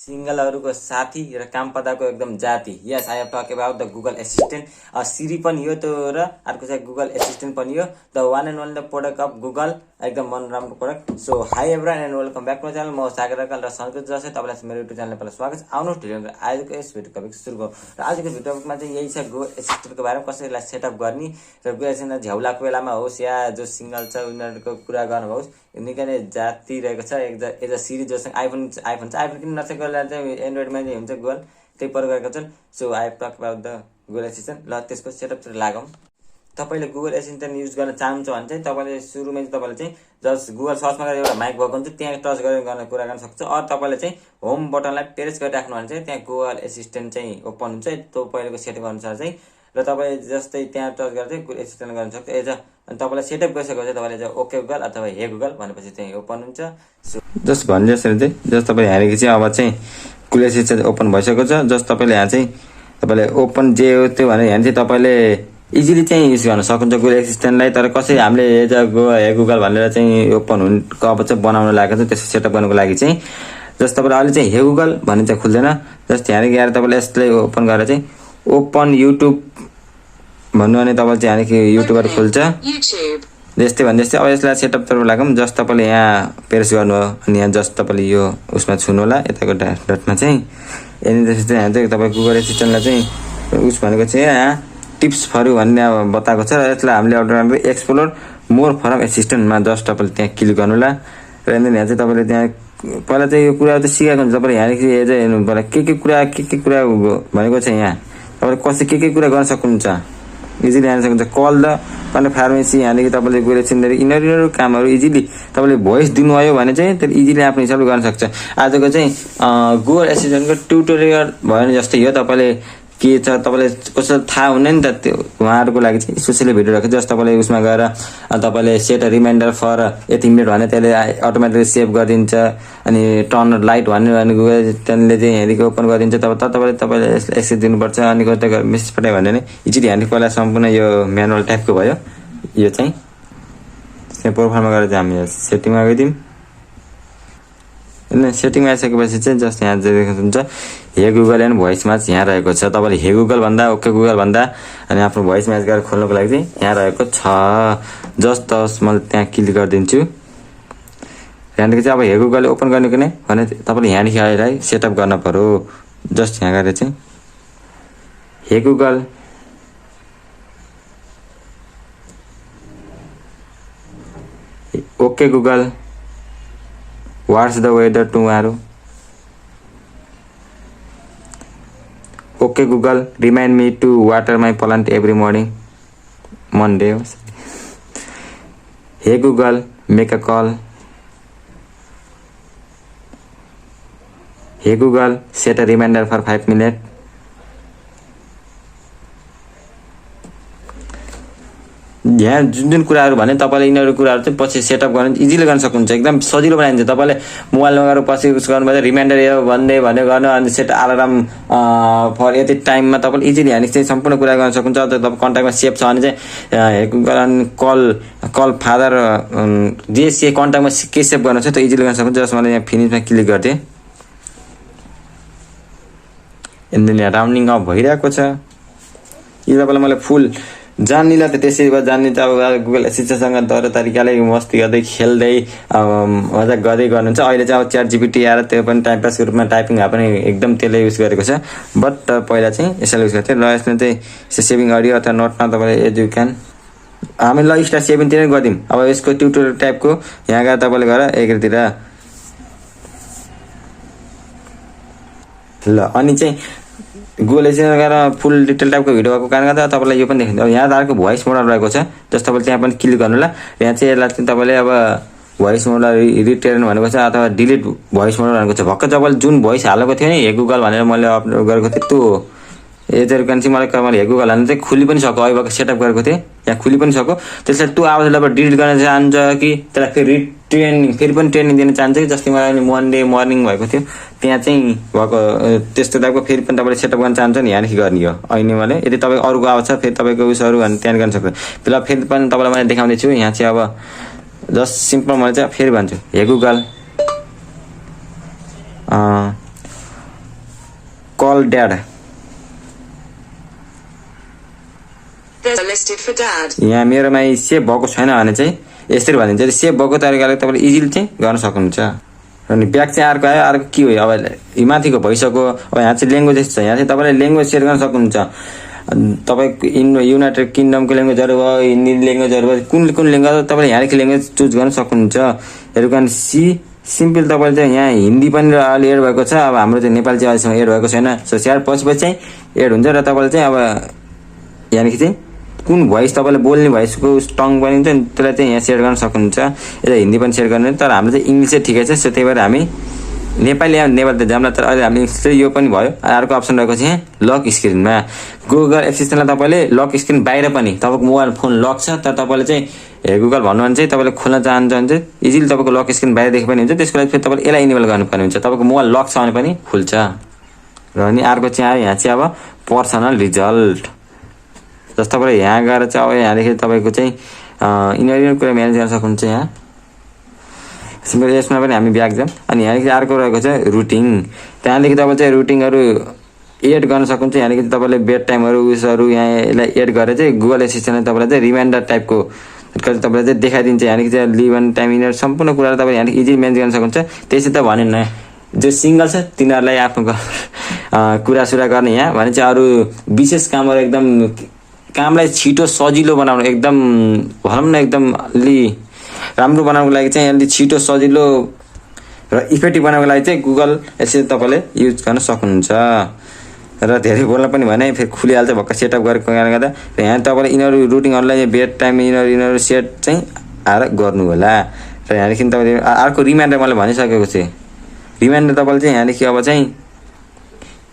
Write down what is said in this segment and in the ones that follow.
सिंगलहरुको साथी र काम पदाको एकदम जाति। Yes, I am talk about the Google assistant. Siri पनि हो त्यो र अर्को चाहिँ गुगल एसिस्टेन्ट पनि हो। The one and only the product of Google, एकदम मन राम्रो product. So hi everyone and welcome back to channel. म सागर ढकाल र सन्तोष जसै तपाईलाई मेरो युट्युब च्यानलमा स्वागत छ। आउनुहोस् ढिलो आजको यस भिडियो टपिक सुरु गरौँ। र आजको भिडियो टपिकमा चाहिँ यही छ, गुगल एसिस्टेन्टको बारेमा कसरी यसलाई सेटअप गर्ने र गुगल एसिस्टेन्ट झ्याउलाको बेलामा होस् या जो सिंगल छ उनीहरुको कुरा गर्नु होस्। निकै नै जाति रहेको छ। एज अ सिरी जोसँग आइफोन छ, आइफोन किन नचेकोलाई चाहिँ एन्ड्रोइडमा चाहिँ हुन्छ गुगल, त्यही प्रयोग गरेका छन्। So I talk about the Google assistant. ल त्यसको सेटअपतिर लागौँ। तपाईले गुगल एसिस्टेन्ट युज गर्न चाहनुहुन्छ भने चाहिँ तपाईले सुरुमै तपाईले चाहिँ जस्ट गुगल सर्चमा गएर एउटा माइक भएको हुन्छ, त्यहाँ टच गरेर कुरा गर्न सक्छ। अर तपाईले चाहिँ होम बटनलाई प्रेस गरिराख्नु भने चाहिँ त्यहाँ गुगल एसिस्टेन्ट चाहिँ ओपन हुन्छ। त्यो पहिलेको सेटिङ अनुसार चाहिँ र तपाईले जस्तै त्यहाँ टच गरेर चाहिँ गुगल एसिस्टेन्ट गर्न सक्छ। अनि तपाईलाई सेटअप गरिसकेपछि तपाईले चाहिँ ओके गुगल अथवा हे गुगल भनेपछि चाहिँ ओपन हुन्छ। सो जस्ट भने जसरी चाहिँ जस्ट तपाईले हेरेको चाहिँ अब चाहिँ गुगल एसिस्टेन्ट ओपन भइसकेको छ। जस्ट तपाईले यहाँ चाहिँ तपाईले ओपन जे हो त्यो भने यहाँ चाहिँ तपाईले इजिली चाहिँ युज गर्न सक्नुहुन्छ गुगल एसिस्टेन्टलाई। तर कसरी हामीले एज अ हे गुगल भनेर चाहिँ ओपन हुनको अब चाहिँ बनाउन लागेको छ, त्यसको सेटअप गर्नको लागि चाहिँ जस्ट तपाईले अहिले चाहिँ हे गुगल भन्ने चाहिँ खुल्दैन। जस्ट यहाँ गएर तपाईले यसलाई ओपन गरेर चाहिँ ओपन युट्युब भन्नु भने तपाईले चाहिँ यहाँ युट्युबबाट खुल्छ। जस्तै भन्दै अब यसलाई सेटअप तर्फ लागौँ। जस्ट तपाईले यहाँ प्रेस गर्नु हो अनि यहाँ जस्ट तपाईले यो उसमा छुनु होला, यताको डटमा चाहिँ अनि त्यसपछि यहाँ चाहिँ तपाईँ गुगल एसिस्टेन्टलाई चाहिँ उस भनेको चाहिँ यहाँ टिप्स फर भन्ने बताएको छ। र यसलाई हामीले अर्डर एक्सप्लोर मोर फरम एसिस्टेन्टमा जस्ट तपाईँले त्यहाँ क्लिक गर्नु होला। र यहाँ चाहिँ तपाईँले त्यहाँ पहिला चाहिँ यो कुरा चाहिँ सिकाएको हुन्छ। तपाईँले यहाँदेखि एज हेर्नु पर्ला के कुरा भनेको छ। यहाँ तपाईँले कसरी के कुरा गर्न सक्नुहुन्छ, इजिली हाल्न सक्नुहुन्छ। कल द अन्त फार्मेसी, यहाँदेखि तपाईँले गएर एकछिन यिनीहरू कामहरू इजिली तपाईँले भोइस दिनुभयो भने चाहिँ त्यो इजिली आफ्नो हिसाबले गर्न सक्छ। आजको चाहिँ गुगल एसिस्टेन्टको ट्युटोरियल भयो भने जस्तै हो। तपाईँले के छ तपाईँले कसो थाहा हुँदैन नि त, त्यो उहाँहरूको लागि चाहिँ स्पेसली भिडियो राख्छ। जस्ट तपाईँले उसमा गएर तपाईँले सेट अ रिमाइन्डर फर यति मिनट भने त्यसले अटोमेटिकली सेभ गरिदिन्छ। अनि टर्न लाइट भन्ने गुगल त्यसले चाहिँ यहाँदेखि ओपन गरिदिन्छ। तपाईँले एक्सेस दिनुपर्छ। अनि कतै मेसेज पठायो भने नै इजिली यहाँदेखि पहिला सम्पूर्ण यो म्यानुअल टाइपको भयो। यो चाहिँ प्रोफाइलमा गएर चाहिँ हामी सेटिङमा गइदिउँ। होइन, सेटिङमा आइसकेपछि चाहिँ जस्ट यहाँ देख्नुहुन्छ हे गुगल एन्ड भोइस म्याच यहाँ रहेको छ। तपाईँले हे गुगल भन्दा ओके गुगल भन्दा अनि आफ्नो भोइस म्याच गरेर खोल्नको लागि चाहिँ यहाँ रहेको छ। जस्ट मैले त्यहाँ क्लिक गरिदिन्छु। यहाँदेखि चाहिँ अब हे गुगल ओपन गर्ने कि नै भने तपाईँले यहाँदेखि आएर सेटअप गर्न पर्यो। जस्ट यहाँ गएर चाहिँ hey Google okay Google what's the weather tomorrow, okay Google remind me to water my plant every morning Monday, hey Google make a call, hey Google set a reminder for 5 minute. यहाँ जुन कुराहरू भने तपाईँले यिनीहरू कुराहरू चाहिँ पछि setup गर्न इजिली गर्न सक्नुहुन्छ। एकदम सजिलो बनाइदिन्छ। तपाईँले मोबाइलमा गएर पछि उस गर्नुभयो रिमाइन्डर यो भन्दै गर्नु अनि सेट अलार्म फर यति टाइममा तपाईँले इजिली यहाँनिर चाहिँ सम्पूर्ण कुरा गर्न सक्नुहुन्छ। तपाईँ कन्ट्याक्टमा सेभ छ भने चाहिँ कल फादर जे कन्ट्याक्टमा के सेभ गर्नु छ त्यो इजिली गर्न सक्नुहुन्छ। जस्ट मैले यहाँ फिनिसमा क्लिक गर्थेँ। एन्ड यहाँ राउन्डिङ अफ भइरहेको छ। यो तपाईँलाई मैले फुल जान्नेलाई त त्यसै भए जान्ने त अब गुगल एसिस्टेन्टसँग दर तरिकाले मस्ती गर्दै खेल्दै मजा गर्दै गर्नुहुन्छ। अहिले चाहिँ अब च्याट जिपिटी आएर त्यो पनि टाइम पासको रूपमा टाइपिङ पनि एकदम त्यसले युज गरेको छ। बट पहिला चाहिँ यसलाई युज गर्थ्यो। र यसमा चाहिँ सेभिङ अडियो अथवा नोटमा तपाईँले एज यु क्यान हामी ल स्टार सेभिङ तिनै गरिदिउँ। अब यसको ट्युटोरियल टाइपको यहाँ गएर तपाईँले गएर एकतिर ल अनि चाहिँ गुगल एसिस्टेन्ट गएर फुल डिटेल टाइपको भिडियो भएको कारणले गर्दा तपाईँलाई यो पनि देख्नु। अब यहाँ अर्को भोइस मोडल रहेको छ। जस्ट तपाईँले त्यहाँ पनि क्लिक गर्नु होला। यहाँ चाहिँ यसलाई चाहिँ तपाईँले अब भोइस मोडल रिटर्न भनेको छ अथवा डिलिट भोइस मोडल भनेको छ। भर्खर तपाईँले जुन भोइस हालेको थियो नि हे गुगल भनेर मैले अपलोड गरेको थिएँ त्यो एजहरू कारण चाहिँ मैले हे गुगल हाल्नु चाहिँ खुली पनि सक्यो। अहिले सेटअप गरेको थिएँ यहाँ खुली पनि सक्यो। त्यसलाई त्यो आवाजलाई अब डिलिट गर्न चाहन्छ कि त्यसलाई फेरि पनि ट्रेनिङ दिन चाहन्छ कि जस्तै मलाई मन्डे मर्निङ भएको थियो त्यहाँ चाहिँ भएको त्यस्तो टाइपको फेरि पनि तपाईँले सेटअप गर्न चाहन्छ नि यहाँदेखि गर्ने हो। अहिले मैले यदि तपाईँ अरूको आउँछ फेरि तपाईँको उसहरू भने त्यहाँ गर्न सक्छ। फिलहाल फेरि पनि तपाईँलाई मैले देखाउँदैछु। यहाँ चाहिँ अब जस्ट सिम्पल मैले चाहिँ फेरि भन्छु hey Google call dad There's a listed for dad. यहाँ मेरोमा सेभ भएको छैन भने चाहिँ यसरी भनिन्छ सेभ भएको तरिकाले तपाईँले इजिली चाहिँ गर्न सक्नुहुन्छ अनि ब्याक चाहिँ अर्को आयो अर्को के हो अब माथिको भइसक्यो अब यहाँ चाहिँ ल्याङ्ग्वेज छ यहाँ चाहिँ तपाईँले ल्याङ्ग्वेज सेट गर्न सक्नुहुन्छ तपाईँको युनाइटेड किङडमको ल्याङ्ग्वेजहरू भयो हिन्दी ल्याङ्ग्वेजहरू भयो कुन कुन ल्याङ्ग्वेज तपाईँले यहाँदेखि ल्याङ्ग्वेज चुज गर्न सक्नुहुन्छ हेर्नु कारण सी सिम्पल तपाईँले चाहिँ यहाँ हिन्दी पनि अलि एड भएको छ अब हाम्रो चाहिँ नेपाली चाहिँ अहिलेसम्म एड भएको छैन सो स्याहार पछि चाहिँ एड हुन्छ र तपाईँले चाहिँ अब यहाँदेखि चाहिँ कुन भोइस तपाईँले बोल्ने भोइसको टङ बनिन्छ नि त्यसलाई चाहिँ यहाँ सेट गर्न सक्नुहुन्छ यता हिन्दी पनि सेट गर्नु तर हाम्रो चाहिँ इङ्ग्लिस चाहिँ ठिकै छ सो त्यही भएर हामी नेपाली नेपाल त जाम्ला तर अहिले हामी चाहिँ यो पनि भयो अर्को अप्सन रहेको छ यहाँ लक स्क्रिनमा गुगल एसिस्टेन्टलाई तपाईँले लक स्क्रिन बाहिर पनि तपाईँको मोबाइल फोन लक छ तर तपाईँले चाहिँ गुगल भन्नु भने चाहिँ तपाईँले खोल्न चाहनुहुन्छ भने चाहिँ इजिली तपाईँको लक स्क्रिन बाहिरदेखि पनि हुन्छ त्यसको लागि फेरि तपाईँले यसलाई इनेबल गर्नुपर्ने हुन्छ तपाईँको मोबाइल लक छ भने पनि खुल्छ र अनि अर्को चाहिँ आयो यहाँ चाहिँ अब पर्सनल रिजल्ट जस्तो तपाईँले यहाँ गएर चाहिँ अब यहाँदेखि तपाईँको चाहिँ यिनीहरू कुरा म्यानेज गर्न सक्नुहुन्छ यहाँ सिम्पल यसमा पनि हामी ब्याक जाउँ अनि यहाँदेखि अर्को रहेको छ रुटिङ त्यहाँदेखि तपाईँ चाहिँ रुटिङहरू एड गर्न सक्नुहुन्छ यहाँदेखि तपाईँले बेड टाइमहरू उसहरू यहाँ यसलाई एड गरेर चाहिँ गुगल एसिस्टेन्टले तपाईँलाई चाहिँ रिमाइन्डर टाइपको तपाईँलाई चाहिँ देखाइदिन्छ यहाँदेखि चाहिँ लिभ एन्ड टाइम यिनीहरू सम्पूर्ण कुराहरू तपाईँ यहाँदेखि इजिली म्यानेज गर्न सक्नुहुन्छ त्यसै त भनेन जो सिङ्गल छ तिनीहरूलाई आफ्नो कुरासुरा गर्ने यहाँ भने चाहिँ अरू विशेष कामहरू एकदम कामलाई छिटो सजिलो बनाउनु एकदम भनौँ न एकदम अलि राम्रो बनाउनको लागि चाहिँ अलि छिटो सजिलो र इफेक्टिभ बनाउनको लागि चाहिँ गुगल एसिस्टेन्ट तपाईँले युज गर्न सक्नुहुन्छ र धेरै बोल्न पनि भने फेरि खुलिहाल्छ भक्क सेटअप गरेको कारणले गर्दा र यहाँ तपाईँले यिनीहरू रुटिङहरूलाई बेड टाइम यिनीहरू सेट चाहिँ आएर गर्नु होला र यहाँदेखि तपाईँले अर्को रिमाइन्डर मैले भनिसकेको छु रिमाइन्डर तपाईँले चाहिँ यहाँदेखि अब चाहिँ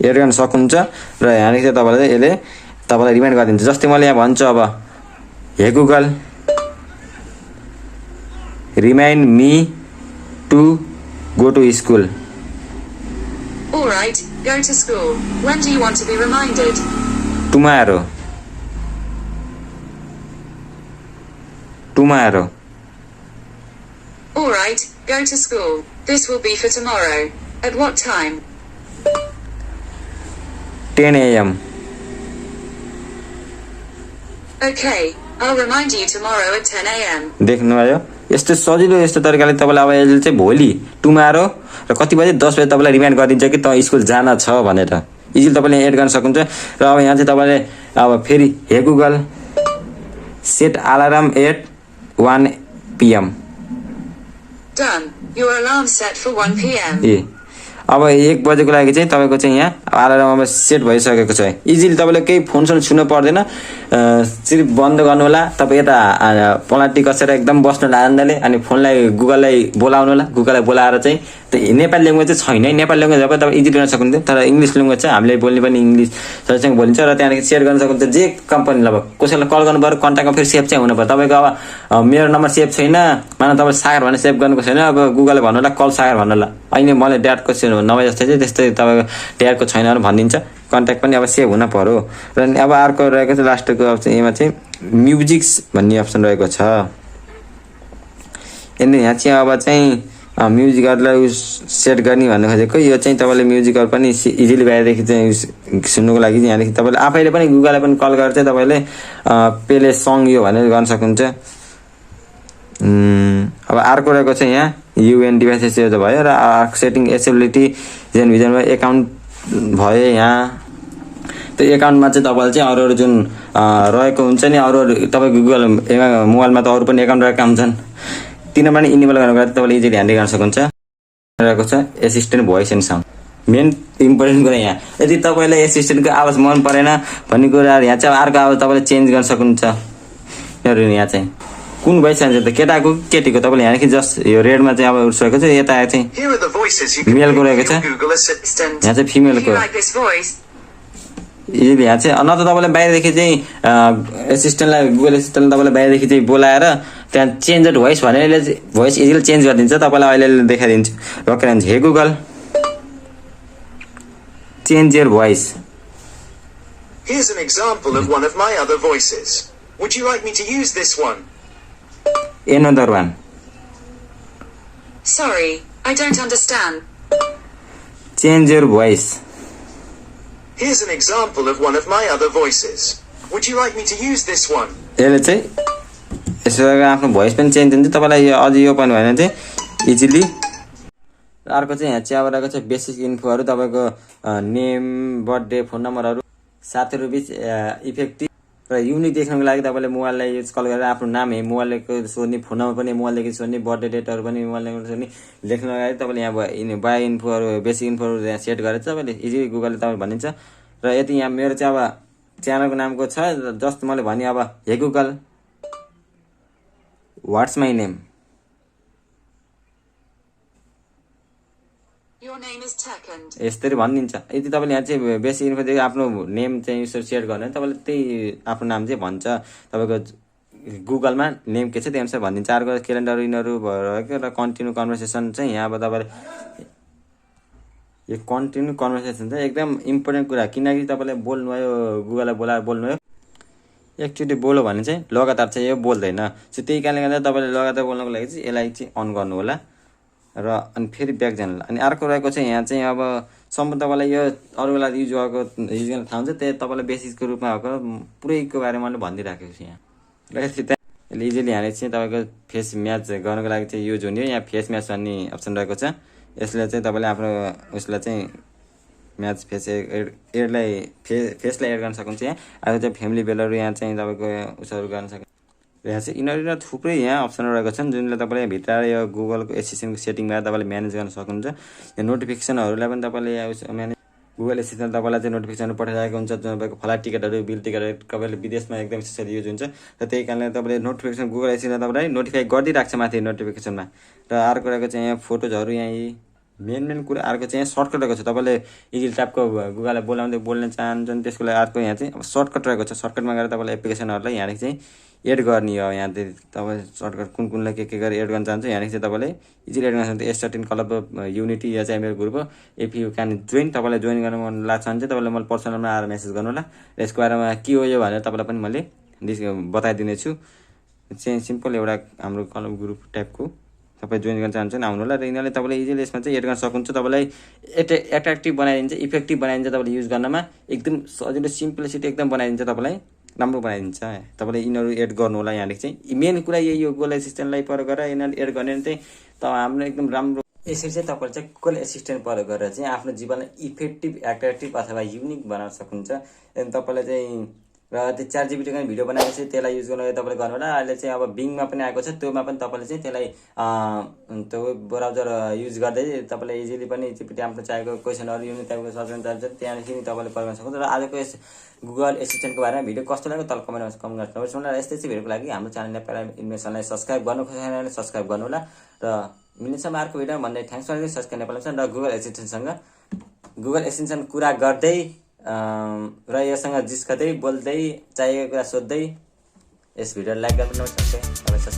एड गर्न सक्नुहुन्छ र यहाँदेखि चाहिँ तपाईँलाई चाहिँ यसले तपाईँलाई रिमाइन्ड गरिदिन्छ जस्तै मैले यहाँ भन्छु अब hey Google remind me to go to school Alright, go to school. When do you want to be reminded? Tomorrow. Tomorrow. Alright, go to school. This will be for tomorrow. At what time? 10 a.m. Okay, I'll remind you tomorrow at 10 a.m. देख्नुभयो यस्तो सजिलो यस्तो तरिकाले तपाईँलाई अब यसले चाहिँ भोलि टुमारो र कति बजे 10 बजे तपाईँलाई रिमाइन्ड गरिदिन्छ कि त स्कुल जान छ भनेर इजिली तपाईँले एड गर्न सक्नुहुन्छ र अब यहाँ चाहिँ तपाईँले अब फेरि hey Google set alarm at 1 PM. Done. Your alarm set for 1 PM. ए अब 1 बजेको लागि चाहिँ तपाईँको चाहिँ यहाँ अलार्म अब सेट भइसकेको छ इजिली तपाईँले केही फोनसोन छुन पर्दैन सिर्फ बन्द गर्नु होला तपाईँ यता पलाटी कसेर एकदम बस्नु होला आनन्दले अनि फोनलाई गुगललाई बोलाउनु होला गुगललाई बोलाएर चाहिँ नेपाली ल्याङ्ग्वेज चाहिँ छैन है नेपाली ल्याङ्ग्वेज अब तपाईँ इजिली गर्न सक्नुहुन्छ तर इङ्ग्लिस ल्याङ्ग्वेज चाहिँ हामीले बोल्ने पनि इङ्ग्लिस सरसँग बोलिन्छ र त्यहाँदेखि सेयर गर्न सक्नुहुन्छ जे कम्पनीलाई अब कसैलाई कल गर्नु पऱ्यो कन्ट्याक्टमा फेरि सेभ चाहिँ हुनु पऱ्यो तपाईँको अब मेरो नम्बर सेभ छैन मानव तपाईँ सागर भनेर सेभ गर्नुको छैन अब गुगलले भन्नु होला कल सागर भन्नु होला अहिले मलाई ड्याडको नभए जस्तै चाहिँ त्यस्तै तपाईँको ड्याडको छैन भने भनिदिन्छ कन्ट्याक्ट पनि अब सेभ हुन पर्यो र अब अर्को रहेको छ लास्टको अप्सन यसमा चाहिँ म्युजिक्स भन्ने अप्सन रहेको छ अनि यहाँ चाहिँ अब चाहिँ म्युजिकहरूलाई सेट गर्ने भन्नु खोजेको यो चाहिँ तपाईँले म्युजिकहरू पनि इजिली बाहिरदेखि चाहिँ सुन्नुको लागि यहाँदेखि तपाईँले आफैले पनि गुगललाई पनि कल गरेर चाहिँ तपाईँले प्ले सङ यो भनेर गर्न सक्नुहुन्छ अब अर्को रहेको छ यहाँ युएन डिभाइसेस यो भयो र सेटिङ एसेबिलिटी जेन भिजनमा एकाउन्ट भयो यहाँ त्यो एकाउन्टमा चाहिँ तपाईँले चाहिँ अरू जुन रहेको हुन्छ नि अरू तपाईँ गुगल मोबाइलमा त अरू पनि एकाउन्ट रहेका हुन्छन् तिनीहरूमा पनि इनेबल गर्नुको लागि तपाईँले इजिली ह्यान्डल गर्न सक्नुहुन्छ रहेको छ assistant voice and sound main important कुरा यहाँ यदि तपाईँलाई एसिस्टेन्टको आवाज मन परेन भन्ने कुरा यहाँ चाहिँ अर्को आवाज तपाईँले चेन्ज गर्न सक्नुहुन्छ यहाँ चाहिँ कुन भोइस चाहिन्छ त केटाको केटीको तपाईँले यहाँदेखि जस्ट यो रेडमा चाहिँ अब उठेको छ यता चाहिँ मेलको रहेको छ यहाँ चाहिँ फिमेलको इजिली यहाँ चाहिँ न त तपाईँले बाहिरदेखि चाहिँ एसिस्टेन्टलाई गुगल एसिस्टेन्टलाई तपाईँले बाहिरदेखि चाहिँ बोलाएर त्यहाँ चेन्ज भोइस भनेर भोइस इजिली चेन्ज गरिदिन्छ तपाईँलाई अहिले देखाइदिन्छु रकेर हुन्छ हे Google change your voice Here's an example of one of my other voices. Would you like me to use this one? Another one. Sorry, I don't understand. Change your voice. Here's an example of one of my other voices. Would you like me to use this one? यसले चाहिँ यसो गरेर आफ्नो voice पनि change हुन्छ तपाईलाई यो अझ यो पनि भएन चाहिँ इजिली र अर्को चाहिँ यहाँ चाहिँ अब रहेको छ बेसिक इन्फोहरू तपाईको नेम बर्थडे फोन नम्बरहरू साथीहरू बीच इफेक्टिभ र युनिक देख्नको लागि तपाईले मोबाइललाई युज कल गरेर आफ्नो नाम हे मोबाइलको सोध्ने फोन नम्बर पनि मोबाइलदेखि सोध्ने बर्थडे डेटहरू पनि मोबाइलदेखि सोध्ने लेख्नको लागि तपाईले यहाँ बायो इन्फोहरू बेसिक इन्फोहरू यहाँ सेट गरेर तपाईले इजिली गुगलले तपाईले भनिन्छ र यति यहाँ मेरो चाहिँ अब च्यानलको नामको छ जस्ट मैले भने अब hey Google what's my name Your name is Techy. यसरी भनिदिन्छ यदि तपाईले यहाँ चाहिँ बेसिक इन्फो दिएर आफ्नो नेम चाहिँ यसरी सेट गर्ने तपाईले त्यही आफ्नो नाम चाहिँ भन्छ तपाईको गुगलमा नेम के छ त्यही अनुसार भनिदिन्छ अर्को क्यालेन्डर यिनीहरू भयो र कन्टिन्यू कन्भर्सेसन चाहिँ यहाँ अब तपाईले यो कन्टिन्यू कन्भर्सेसन चाहिँ एकदम इम्पोर्टेन्ट कुरा किनकि तपाईले बोल्नुभयो गुगललाई बोलाएर बोल्नुभयो एकचोटि बोल्यो भने चाहिँ लगातार चाहिँ यो बोल्दैन सो त्यही कारणले गर्दा तपाईले लगातार बोल्नको लागि चाहिँ यसलाई चाहिँ अन गर्नु होला र अनि फेरि ब्याक जानु होला अनि अर्को रहेको चाहिँ यहाँ चाहिँ अब सम्म तपाईलाई यो अरू बेला युज गर्न थाहा हुन्छ त्यही तपाईलाई बेसिसको रूपमा भएको पुरैको बारेमा मैले भनिदिइराखेको छु यहाँ र यसले इजिली यहाँले चाहिँ तपाईँको फेस म्याच गर्नको लागि चाहिँ युज हुने यहाँ फेस म्याच भन्ने अप्सन रहेको छ यसले चाहिँ तपाईँले आफ्नो उसलाई चाहिँ म्याच फेस एडलाई फेसलाई एड गर्न सक्नुहुन्छ यहाँ अर्को चाहिँ फ्यामिली बेलहरू यहाँ चाहिँ तपाईँको उसहरू गर्न सक्नुहुन्छ यहाँ चाहिँ यिनीहरू थुप्रै यहाँ अप्सनहरू रहेको छन् जुनले तपाईँले भित्र यो गुगलको एसिस्टेन्टको सेटिङमा तपाईँले म्यानेज गर्न सक्नुहुन्छ यहाँ नोटिफिकेसनहरूलाई पनि तपाईँले म्यानेज गुगल एसिस्टेन्ट तपाईँलाई चाहिँ नोटिफिकेसन पठाइरहेको हुन्छ तपाईँको फ्लाइट टिकटहरू बिल टिकटहरू तपाईँले विदेशमा एकदम त्यसरी युज हुन्छ र त्यही कारणले तपाईँले नोटिफिकेसन गुगल एसिस्टेन्टले तपाईँलाई नोटिफाई गरिदिइरहेको छ माथि नोटिफिकेसनमा र अर्को रहेको चाहिँ यहाँ फोटोजहरू यहाँ मेन कुरा अर्को चाहिँ यहाँ सर्टकट रहेको छ तपाईँले इजिली टाइपको गुगललाई बोलाउँदै बोल्न चाहन्छन् त्यसको लागि अर्को यहाँ चाहिँ अब सर्टकट रहेको छ सर्टकटमा गएर तपाईँले एप्लिकेसनहरूलाई यहाँदेखि चाहिँ एड गर्ने हो यहाँ तपाईँ सर्टकट कुनलाई के गरेर एड गर्न चाहन्छ यहाँदेखि चाहिँ तपाईँले इजिली एड गर्न सक्नुहुन्छ S13 क्लब युनिटी या चाहिँ मेरो ग्रुप हो इफ यु क्यान जोइन तपाईँलाई जोइन गर्न मन लाग्छ भने चाहिँ तपाईँले मलाई पर्सनलमा आएर मेसेज गर्नु होला र यसको बारेमा के हो यो भनेर तपाईँलाई पनि मैले बताइदिनेछु चाहिँ सिम्पल एउटा हाम्रो क्लब ग्रुप टाइपको तपाईँ जोइन गर्न चाहनुहुन्छ भने आउनु होला र यिनीहरूले तपाईँले इजिली यसमा चाहिँ एड गर्न सक्नुहुन्छ तपाईँलाई एट्र्याक्टिभ बनाइदिन्छ इफेक्टिभ बनाइदिन्छ तपाईँले युज गर्नमा एकदम सजिलो सिम्पलिसिटी एकदम बनाइदिन्छ तपाईँलाई राम्रो बनाइदिन्छ तपाईँले यिनीहरू एड गर्नु होला यहाँदेखि चाहिँ मेन कुरा यही हो गुगल एसिस्टेन्टलाई प्रयोग गरेर यिनीहरूले एड गर्ने चाहिँ हाम्रो एकदम राम्रो यसरी चाहिँ तपाईँले चाहिँ गुगल एसिस्टेन्ट प्रयोग गरेर चाहिँ आफ्नो जीवनलाई इफेक्टिभ एट्र्याक्टिभ अथवा युनिक बनाउन सक्नुहुन्छ अनि तपाईँलाई चाहिँ र त्यो 4GB भिडियो बनाएपछि त्यसलाई युज गर्नु तपाईँले गर्नु होला अहिले चाहिँ अब बिङमा पनि आएको छ त्योमा पनि तपाईँले चाहिँ त्यसलाई त्यो ब्राउजर युज गर्दै तपाईँले इजिली पनि आफ्नो चाहेको क्वेसनहरू युनिक टाइपको सर्च गर्न चाहन्छ त्यहाँदेखि तपाईँले प्रयोग गर्न सक्नुहुन्छ र आजको यस गुगल एसिस्टेन्टको बारेमा भिडियो कस्तो लाग्यो तल कमेन्टमा कमेन्ट गर्नुहोस् र यस्तै चाहिँ भिडियोको लागि हाम्रो च्यानल नेपाल इन्भेन्सनलाई सब्सक्राइब गर्नु खोजेको छैन भने सब्सक्राइब गर्नु होला र मिल्नेसम्म अर्को भिडियोमा भन्दै थ्याङ्क्स फर सब्सक्राइब नेपाल र गुगल एसिस्टेन्टसँग कुरा गर्दै र योसँग जिस्कदै बोल्दै चाहिएको कुरा सोध्दै यस भिडियोलाई लाइक गर्नु नबिर्सनुहोस्।